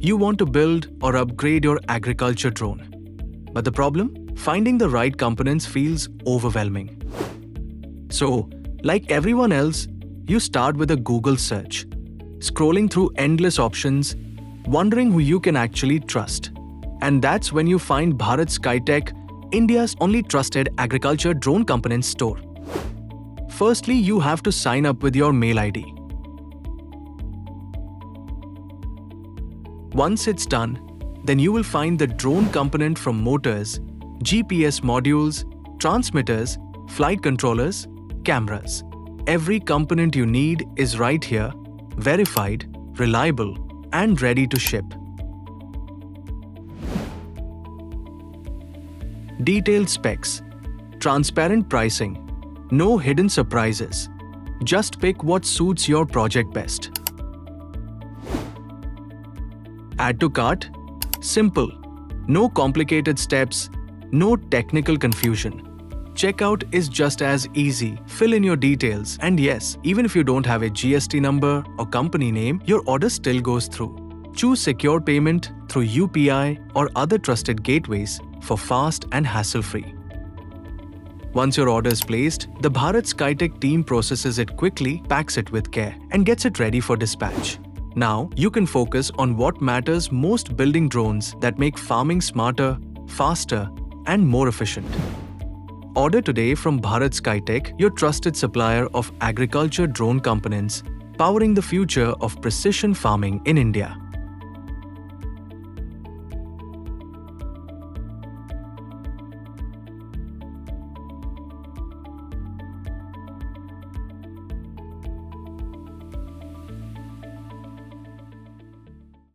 You want to build or upgrade your agriculture drone. But the problem? Finding the right components feels overwhelming. So, like everyone else, you start with a Google search, scrolling through endless options, wondering who you can actually trust. And that's when you find Bharat Skytech, India's only trusted agriculture drone components store. Firstly, you have to sign up with your mail ID. Once it's done, then you will find the drone component from motors, GPS modules, transmitters, flight controllers, cameras. Every component you need is right here, verified, reliable, and ready to ship. Detailed specs, transparent pricing, no hidden surprises. Just pick what suits your project best. Add to cart? Simple. No complicated steps, no technical confusion. Checkout is just as easy. Fill in your details, and yes, even if you don't have a GST number or company name, your order still goes through. Choose secure payment through UPI or other trusted gateways for fast and hassle-free. Once your order is placed, the Bharat Skytech team processes it quickly, packs it with care, and gets it ready for dispatch. Now, you can focus on what matters most: building drones that make farming smarter, faster, and more efficient. Order today from Bharat Skytech, your trusted supplier of agriculture drone components, powering the future of precision farming in India.